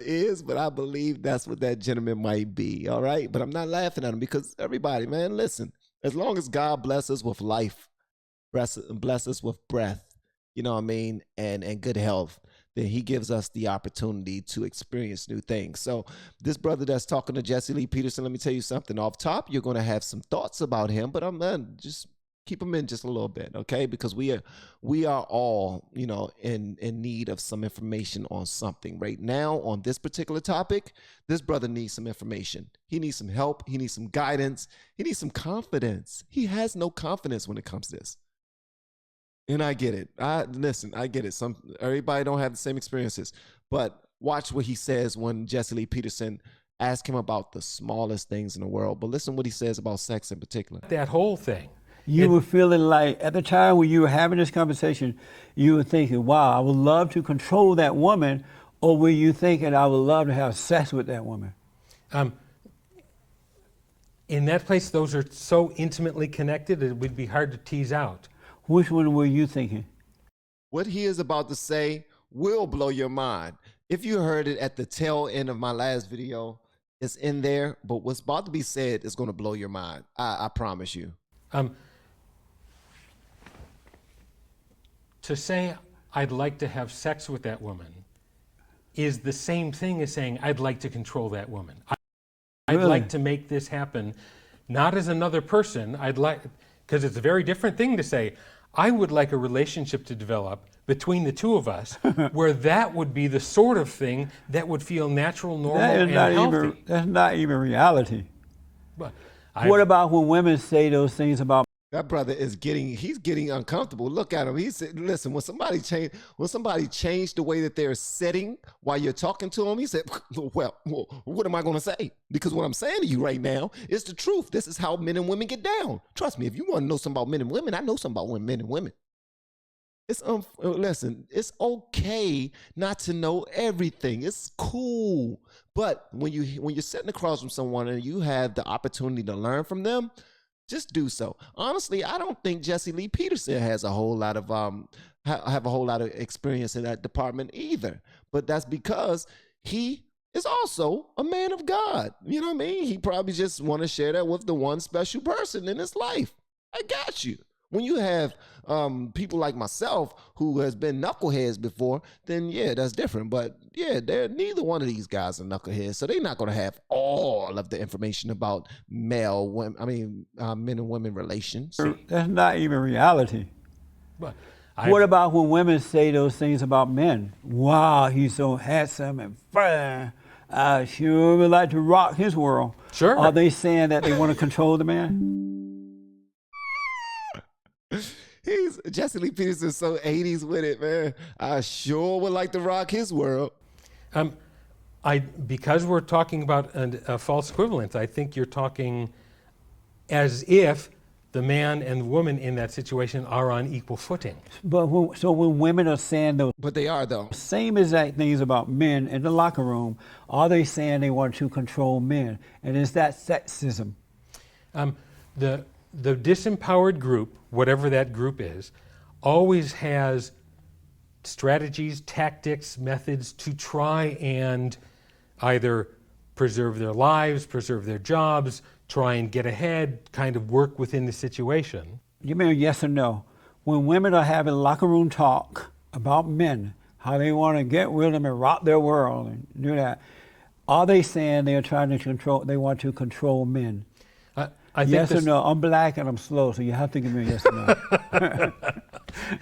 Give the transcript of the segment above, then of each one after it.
is, but I believe that's what that gentleman might be. All right. But I'm not laughing at him because everybody, man, listen, as long as God bless us with life, bless us with breath, you know what I mean, and good health, then he gives us the opportunity to experience new things. So this brother that's talking to Jesse Lee Peterson, let me tell you something. Off top, you're going to have some thoughts about him, but I'm going to just keep them in just a little bit, okay? Because we are all, you know, in need of some information on something. Right now, on this particular topic, this brother needs some information. He needs some help. He needs some guidance. He needs some confidence. He has no confidence when it comes to this. And I get it. Listen, I get it. Everybody don't have the same experiences. But watch what he says when Jesse Lee Peterson asks him about the smallest things in the world. But listen what he says about sex in particular. That whole thing. You were feeling like, at the time when you were having this conversation, you were thinking, wow, I would love to control that woman, or were you thinking, I would love to have sex with that woman? In that place, those are so intimately connected, it would be hard to tease out. Which one were you thinking? What he is about to say will blow your mind. If you heard it at the tail end of my last video, it's in there, but what's about to be said is going to blow your mind. I promise you. To say, I'd like to have sex with that woman is the same thing as saying, I'd like to control that woman. I'd Really? like to make this happen, not as another person. Because it's a very different thing to say, I would like a relationship to develop between the two of us where that would be the sort of thing that would feel natural, normal, and healthy. That's not even reality. But What about when women say those things about That brother is he's getting uncomfortable. Look at him. He said, listen, when somebody changed the way that they're sitting while you're talking to him, he said, well, what am I going to say? Because what I'm saying to you right now is the truth. This is how men and women get down. Trust me, if you want to know something about men and women, I know something about men and women. Listen, it's okay not to know everything. It's cool. But when you're sitting across from someone and you have the opportunity to learn from them, just do so. Honestly, I don't think Jesse Lee Peterson has a whole lot of have a whole lot of experience in that department either. But that's because he is also a man of God. You know what I mean? He probably just want to share that with the one special person in his life. I got you. When you have people like myself who has been knuckleheads before, then yeah, that's different. But yeah, neither one of these guys are knuckleheads, so they're not going to have all of the information about men and women relations. That's not even reality. But What about when women say those things about men? Wow, he's so handsome and fine. I sure would like to rock his world. Sure. Are they saying that they want to control the man? Jesse Lee Peterson is so 80s with it, man. I sure would like to rock his world. Because we're talking about a false equivalence, I think you're talking as if the man and the woman in that situation are on equal footing. But when women are saying those But they are, though. same exact things about men in the locker room, are they saying they want to control men? And is that sexism? The disempowered group, whatever that group is, always has strategies, tactics, methods to try and either preserve their lives, preserve their jobs, try and get ahead, kind of work within the situation. Give me a yes or no. When women are having locker room talk about men, how they want to get with them and rock their world and do that, are they saying they are trying to control, they want to control men? I think yes or no? I'm black and I'm slow, so you have to give me a yes or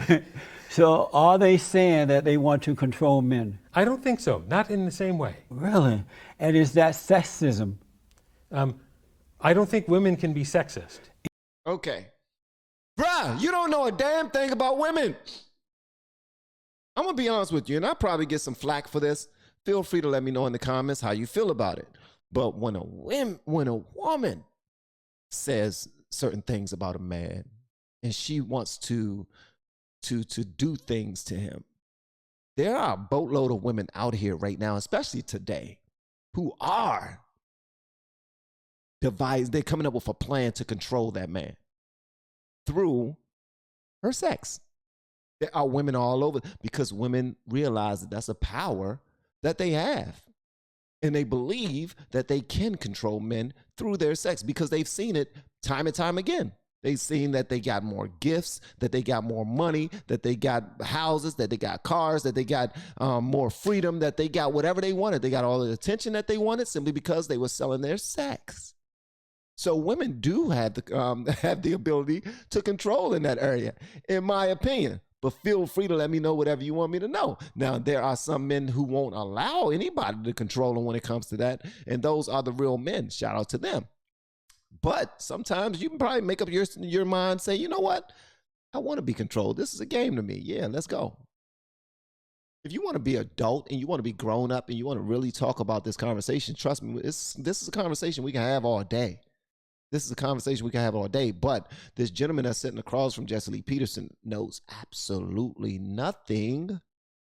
no. So are they saying that they want to control men? I don't think so, not in the same way. Really? And is that sexism? I don't think women can be sexist. Okay. Bruh, you don't know a damn thing about women. I'm going to be honest with you, and I'll probably get some flack for this. Feel free to let me know in the comments how you feel about it. But when a woman says certain things about a man and she wants to do things to him, there are a boatload of women out here right now, especially today, who are they're coming up with a plan to control that man through her sex. There are women all over because women realize that that's a power that they have. And they believe that they can control men through their sex because they've seen it time and time again. They've seen that they got more gifts, that they got more money, that they got houses, that they got cars, that they got more freedom, that they got whatever they wanted. They got all the attention that they wanted simply because they were selling their sex. So women do have the ability to control in that area, in my opinion. But feel free to let me know whatever you want me to know. Now, there are some men who won't allow anybody to control them when it comes to that, and those are the real men. Shout out to them. But sometimes you can probably make up your mind, say, you know what? I want to be controlled. This is a game to me. Yeah, let's go. If you want to be adult and you want to be grown up and you want to really talk about this conversation, trust me, this is a conversation we can have all day. This is a conversation we can have all day, but this gentleman that's sitting across from Jesse Lee Peterson knows absolutely nothing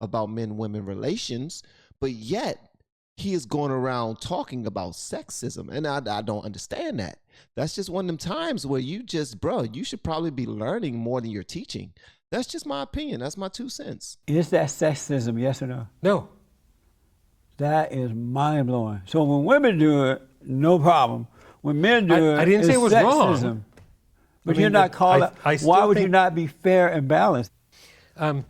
about men-women relations, but yet he is going around talking about sexism, and I don't understand that. That's just one of them times where you should probably be learning more than you're teaching. That's just my opinion. That's my 2 cents. Is that sexism, yes or no? No. That is mind-blowing. So when women do it, no problem. When men do it, I didn't say it was sexism. wrong. But you're not calling. Why would you not be fair and balanced? The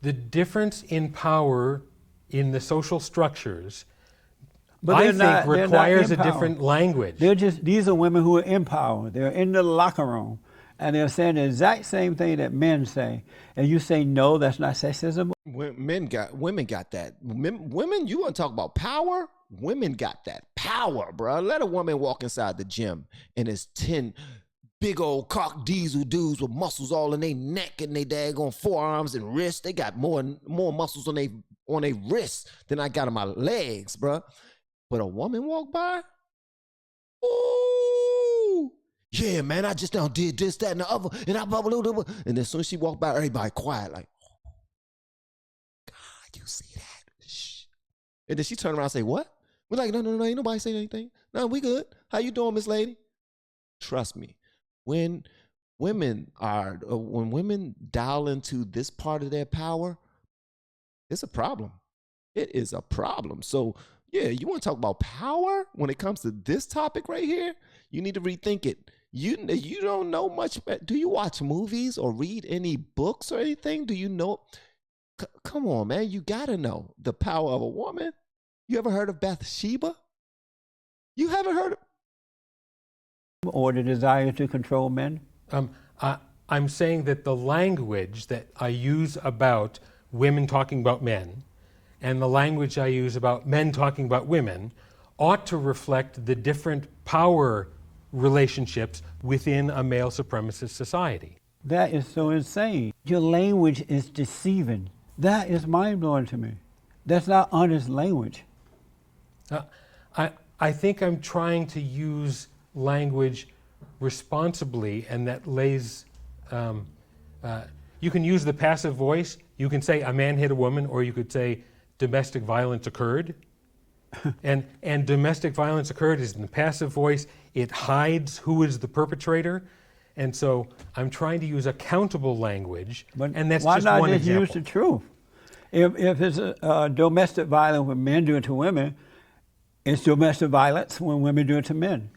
difference in power in the social structures, But I think, requires a different language. These are women who are in power. They're in the locker room, and they're saying the exact same thing that men say. And you say, no, that's not sexism? Women got that. Women, you want to talk about power? Women got that power, bro. Let a woman walk inside the gym and it's 10 big old cock diesel dudes with muscles all in their neck and they daggone forearms and wrists. They got more muscles on their wrists than I got on my legs, bro. But a woman walk by, ooh, yeah, man, I just now did this, that, and the other, and I blah, blah, blah, blah. And as soon as she walked by, everybody quiet, like, oh, God, you see that? Shh. And then she turned around and say, what? We're like, no, ain't nobody saying anything. No, we good. How you doing, Miss Lady? Trust me, when women dial into this part of their power, it's a problem. It is a problem. So, yeah, you want to talk about power when it comes to this topic right here? You need to rethink it. You don't know much. Do you watch movies or read any books or anything? Do you know? Come on, man. You got to know the power of a woman. You ever heard of Bathsheba? You haven't heard of? Or the desire to control men? I'm saying that the language that I use about women talking about men and the language I use about men talking about women ought to reflect the different power relationships within a male supremacist society. That is so insane. Your language is deceiving. That is mind-blowing to me. That's not honest language. I think I'm trying to use language responsibly, and that lays, you can use the passive voice. You can say a man hit a woman, or you could say domestic violence occurred. and domestic violence occurred is in the passive voice. It hides who is the perpetrator. And so I'm trying to use accountable language, and that's just one example. Why not just use the truth? If it's domestic violence when men do it to women, it's domestic violence when women do it to men.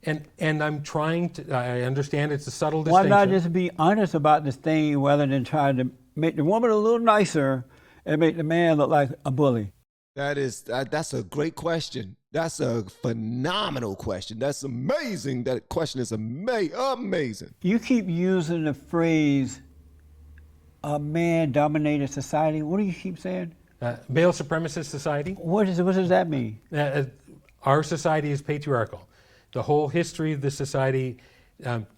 And I'm trying to, I understand it's a subtle distinction. Why not just be honest about this thing rather than trying to make the woman a little nicer and make the man look like a bully? That's a great question. That's a phenomenal question. That's amazing. That question is amazing. You keep using the phrase, a man-dominated society. What do you keep saying? Male supremacist society. What does that mean? Our society is patriarchal. The whole history of the society,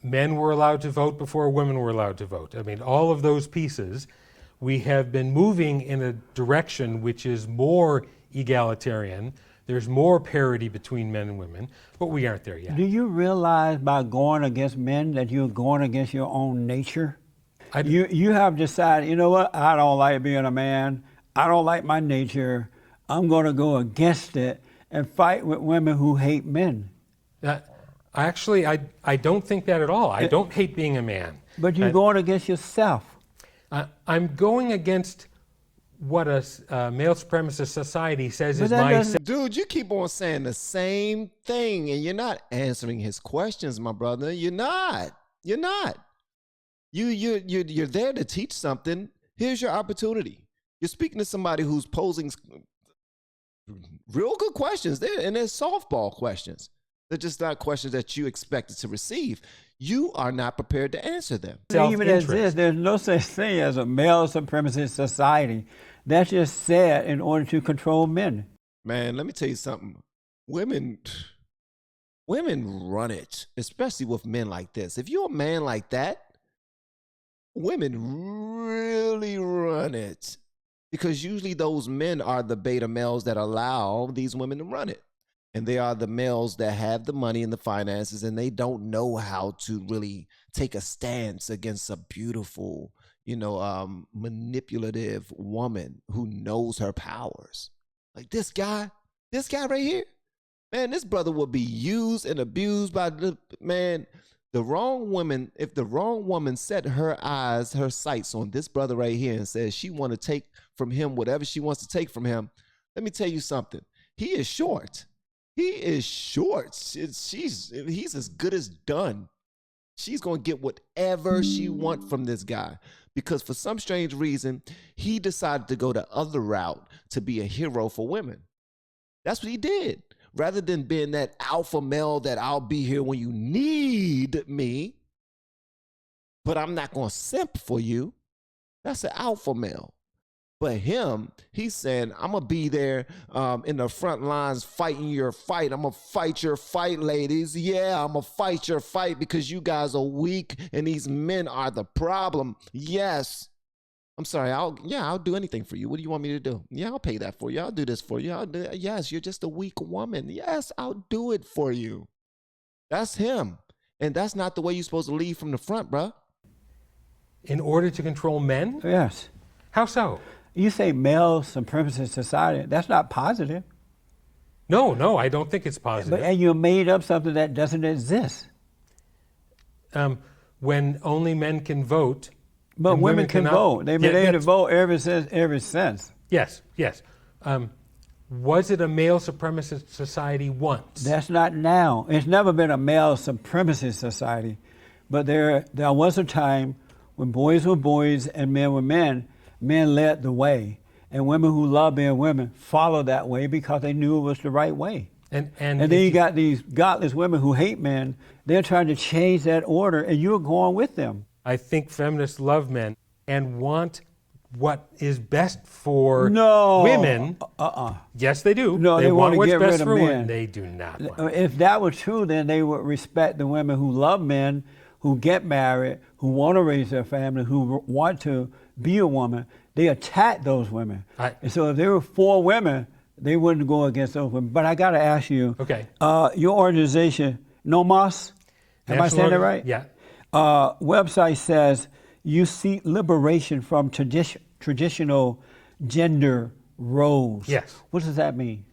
men were allowed to vote before women were allowed to vote. I mean, all of those pieces, we have been moving in a direction which is more egalitarian. There's more parity between men and women, but we aren't there yet. Do you realize by going against men that you're going against your own nature? You have decided, you know what, I don't like being a man. I don't like my nature. I'm going to go against it and fight with women who hate men. Actually, I don't think that at all. I don't hate being a man. But you're going against yourself. I'm going against what a male supremacist society says But is that my doesn't- Dude, you keep on saying the same thing and you're not answering his questions, my brother. You're not. You're not. You're there to teach something. Here's your opportunity. You're speaking to somebody who's posing real good questions there, and they're softball questions. They're just not questions that you expected to receive. You are not prepared to answer them. even as this, there's no such thing as a male supremacist society. That's just said in order to control men. Man, let me tell you something. Women run it, especially with men like this. If you're a man like that, women really run it, because usually those men are the beta males that allow these women to run it. And they are the males that have the money and the finances, and they don't know how to really take a stance against a beautiful, manipulative woman who knows her powers. Like this guy right here, man, this brother will be used and abused by the wrong woman. If the wrong woman set her sights on this brother right here and says she want to take from him whatever she wants to take from him, let me tell you something. He is short. He is short. He's as good as done. She's going to get whatever she wants from this guy, because for some strange reason, he decided to go the other route to be a hero for women. That's what he did. Rather than being that alpha male that I'll be here when you need me, but I'm not going to simp for you. That's an alpha male. But him, he's saying, I'm going to be there in the front lines fighting your fight. I'm going to fight your fight, ladies. Yeah, I'm going to fight your fight because you guys are weak and these men are the problem. Yes. I'm sorry. I'll do anything for you. What do you want me to do? Yeah, I'll pay that for you. I'll do this for you. Yes, you're just a weak woman. Yes, I'll do it for you. That's him. And that's not the way you're supposed to lead from the front, bro. In order to control men? Yes. How so? You say male supremacist society. That's not positive. No, I don't think it's positive. And you made up something that doesn't exist. When only men can vote. But women can vote. They've been able to vote ever since. Yes. Was it a male supremacist society once? That's not now. It's never been a male supremacist society. But there was a time when boys were boys and men were men. Men led the way, and women who love being women followed that way because they knew it was the right way. And then you got these godless women who hate men. They're trying to change that order, and you're going with them. I think feminists love men and want what is best for women. Yes, they do. No, they want to what's get best rid of for men. women. They do not. If that were true, then they would respect the women who love men, who get married, who want to raise their family, who want to be a woman. They attack those women. And so if there were 4 women, they wouldn't go against those women. But I got to ask you, your organization, NOMAS, am I saying that right? Yeah. Website says you seek liberation from traditional gender roles. Yes. What does that mean?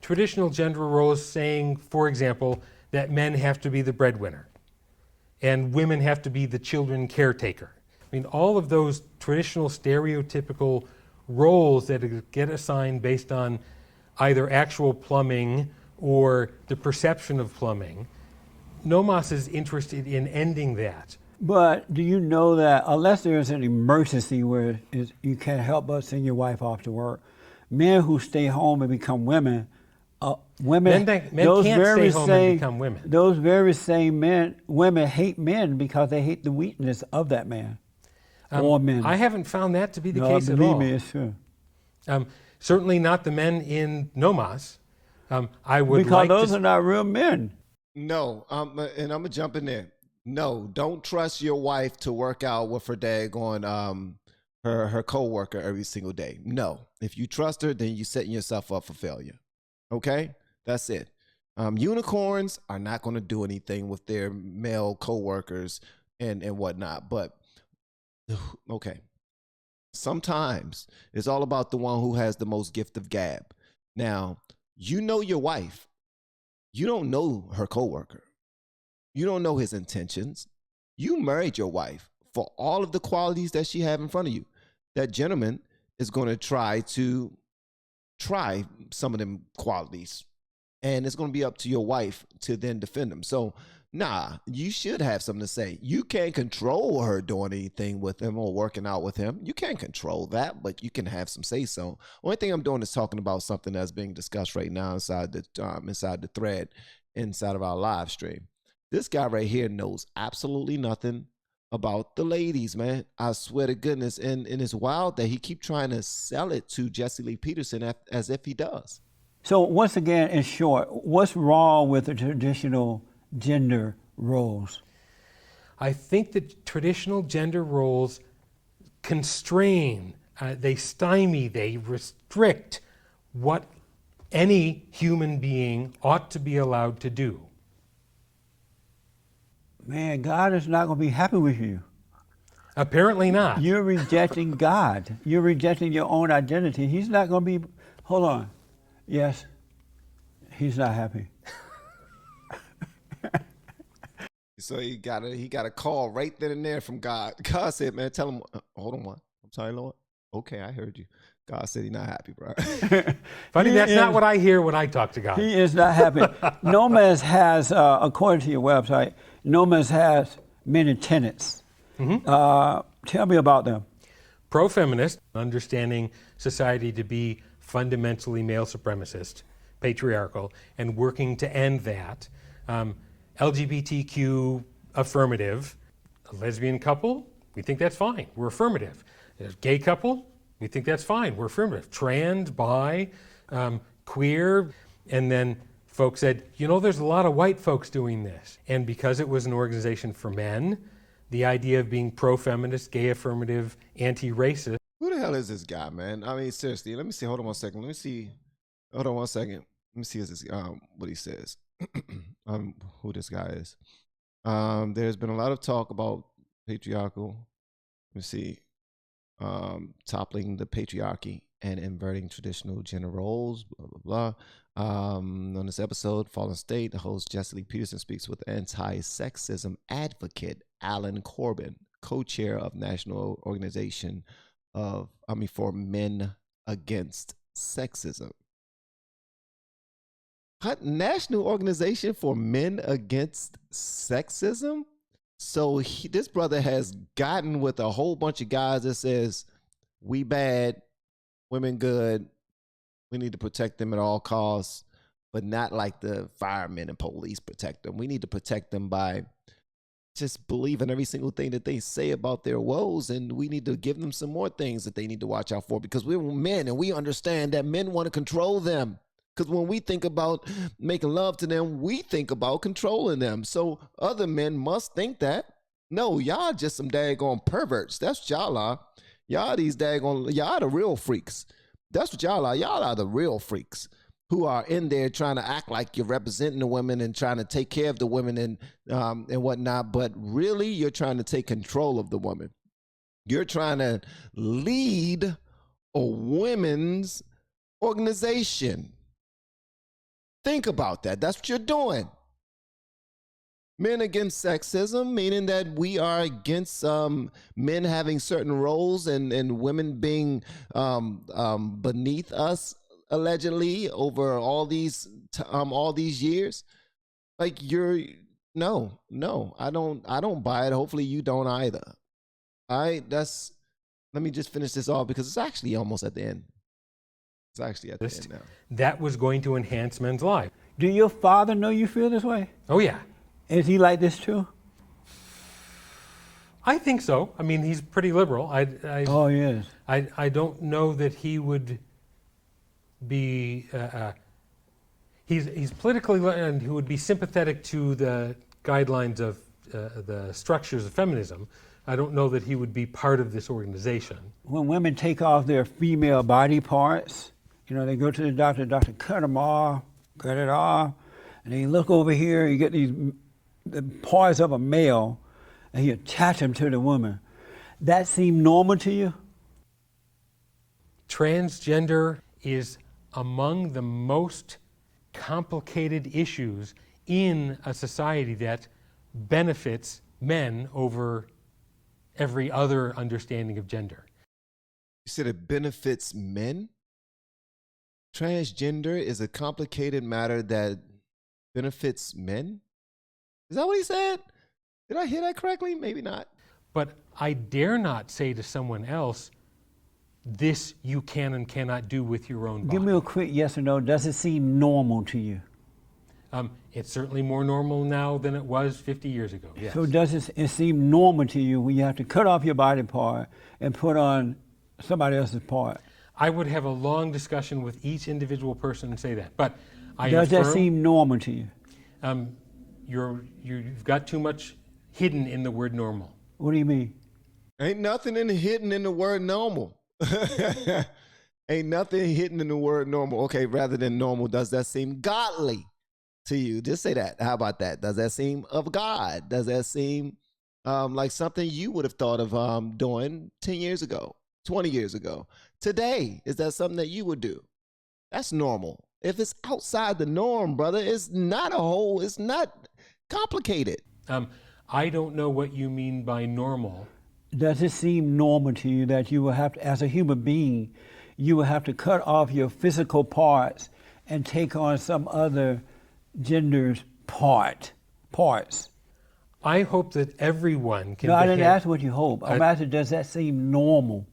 Traditional gender roles saying, for example, that men have to be the breadwinner and women have to be the children caretaker. I mean, all of those traditional stereotypical roles that get assigned based on either actual plumbing or the perception of plumbing, NOMAS is interested in ending that. But do you know that unless there's an emergency where you can't help but send your wife off to work, men who stay home and become women, men can't stay home and become women. Those very same women hate men because they hate the weakness of that man. Or men. I haven't found that to be the case at all. Believe me, it's true. Certainly not the men in NOMAS. Because those are not real men. No, and I'm gonna jump in there. No, don't trust your wife to work out with her daggone her coworker every single day. No, if you trust her, then you're setting yourself up for failure. Okay, that's it. Unicorns are not going to do anything with their male coworkers and whatnot. But okay, sometimes it's all about the one who has the most gift of gab. Now, you know your wife. You don't know her coworker. You don't know his intentions. You married your wife for all of the qualities that she have in front of you. That gentleman is going to try some of them qualities, and it's going to be up to your wife to then defend them. So nah, you should have something to say. You can't control her doing anything with him or working out with him. You can't control that, but you can have some say so. Only thing I'm doing is talking about something that's being discussed right now inside the thread inside of our live stream. This guy right here knows absolutely nothing about the ladies, man. I swear to goodness. And it's wild that he keep trying to sell it to Jesse Lee Peterson as if he does. So once again, in short, what's wrong with the traditional gender roles? I think that traditional gender roles constrain, they stymie, they restrict what any human being ought to be allowed to do. Man, God is not going to be happy with you. Apparently not. You're rejecting God. You're rejecting your own identity. He's not going to be, hold on. Yes, he's not happy. So he got a call right then and there from God. God said, man, tell him, hold on one. I'm sorry, Lord. Okay, I heard you. God said he's not happy, bro. Funny, that's not what I hear when I talk to God. He is not happy. Nomads has, according to your website, Nomads has many tenets. Tell me about them. Pro-feminist, understanding society to be fundamentally male supremacist, patriarchal, and working to end that. LGBTQ affirmative, a lesbian couple, we think that's fine, we're affirmative. A gay couple, we think that's fine, we're affirmative. Trans, bi, queer, and then folks said, you know, there's a lot of white folks doing this. And because it was an organization for men, the idea of being pro-feminist, gay affirmative, anti-racist. Who the hell is this guy, man? I mean, seriously, let me see. Hold on one second. Let me see. Hold on one second. Let me see what he says. Who this guy is. There's been a lot of talk about patriarchal. Let me see. Toppling the patriarchy and inverting traditional gender roles, blah, blah, blah. On this episode, Fallen State, the host Jesse Lee Peterson speaks with anti-sexism advocate Alan Corbin, co-chair of National Organization for Men Against Sexism. What? National Organization for Men Against Sexism? So this brother has gotten with a whole bunch of guys that says, we bad, women good, we need to protect them at all costs, but not like the firemen and police protect them. We need to protect them by just believing every single thing that they say about their woes, and we need to give them some more things that they need to watch out for, because we're men and we understand that men want to control them. Because when we think about making love to them, we think about controlling them. So other men must think that. No, y'all just some daggone perverts. That's what y'all are. Y'all the real freaks. That's what y'all are. Y'all are the real freaks who are in there trying to act like you're representing the women and trying to take care of the women and whatnot. But really, you're trying to take control of the woman. You're trying to lead a women's organization. Think about that. That's what you're doing. Men against sexism, meaning that we are against men having certain roles and women being beneath us, allegedly, over all these years. Like no, I don't buy it. Hopefully you don't either. All right, let me just finish this off because it's actually almost at the end. It's actually at the end now. That was going to enhance men's life. Do your father know you feel this way? Oh, yeah. Is he like this too? I think so. I mean, he's pretty liberal. Oh, he is. I don't know that he would be... he's politically, and he would be sympathetic to the guidelines of the structures of feminism. I don't know that he would be part of this organization. When women take off their female body parts, they go to the doctor cut them off, cut it off, and then you look over here, you get the parts of a male, and you attach them to the woman. That seem normal to you? Transgender is among the most complicated issues in a society that benefits men over every other understanding of gender. You said it benefits men? Transgender is a complicated matter that benefits men? Is that what he said? Did I hear that correctly? Maybe not. But I dare not say to someone else, this you can and cannot do with your own body. Give me a quick yes or no. Does it seem normal to you? It's certainly more normal now than it was 50 years ago, yes. So does it seem normal to you when you have to cut off your body part and put on somebody else's part? I would have a long discussion with each individual person and say that. But does that seem normal to you? You've got too much hidden in the word normal. What do you mean? Ain't nothing hidden in the word normal. Ain't nothing hidden in the word normal. Okay, rather than normal, does that seem godly to you? Just say that. How about that? Does that seem of God? Does that seem like something you would have thought of doing 10 years ago, 20 years ago? Today, is that something that you would do? That's normal. If it's outside the norm, brother, it's not complicated. I don't know what you mean by normal. Does it seem normal to you that you will have to, as a human being, you will have to cut off your physical parts and take on some other gender's parts? I hope that everyone can. No, I didn't ask what you hope. I'm asking, does that seem normal?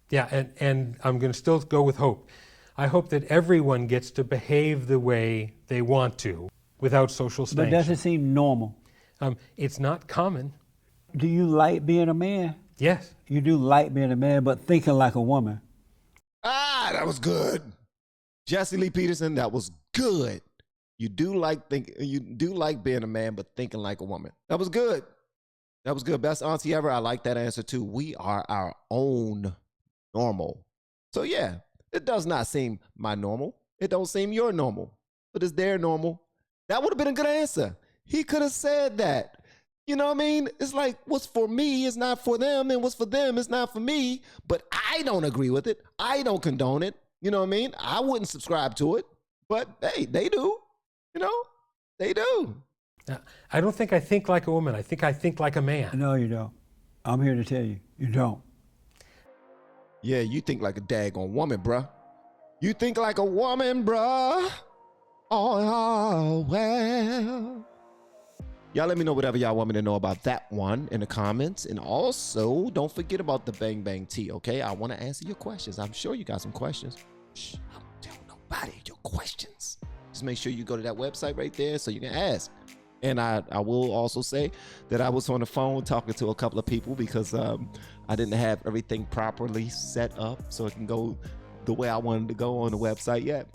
Yeah, and I'm going to still go with hope. I hope that everyone gets to behave the way they want to without social sanction. But does it seem normal? It's not common. Do you like being a man? Yes. You do like being a man, but thinking like a woman. Ah, that was good. Jesse Lee Peterson, that was good. You do like being a man, but thinking like a woman. That was good. That was good. Best auntie ever. I like that answer too. We are our own normal. So yeah, it does not seem my normal. It don't seem your normal, but it's their normal. That would have been a good answer. He could have said that. You know what I mean? It's like what's for me is not for them, and what's for them is not for me. But I don't agree with it. I don't condone it. You know what I mean? I wouldn't subscribe to it. But hey, they do. You know, they do. I don't think I think like a woman. I think like a man. No, you don't. I'm here to tell you, you don't. Yeah, you think like a daggone woman, bruh. You think like a woman, bruh. Oh, well. Y'all let me know whatever y'all want me to know about that one in the comments. And also, don't forget about the Bang Bang Tea, okay? I want to answer your questions. I'm sure you got some questions. Shh, I won't tell nobody your questions. Just make sure you go to that website right there so you can ask. And I will also say that I was on the phone talking to a couple of people because I didn't have everything properly set up so it can go the way I wanted to go on the website yet.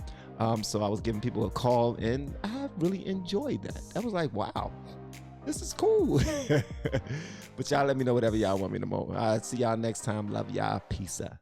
So I was giving people a call, and I really enjoyed that. I was like, wow, this is cool. But y'all let me know whatever y'all want me to know. I'll see y'all next time. Love y'all. Peace out.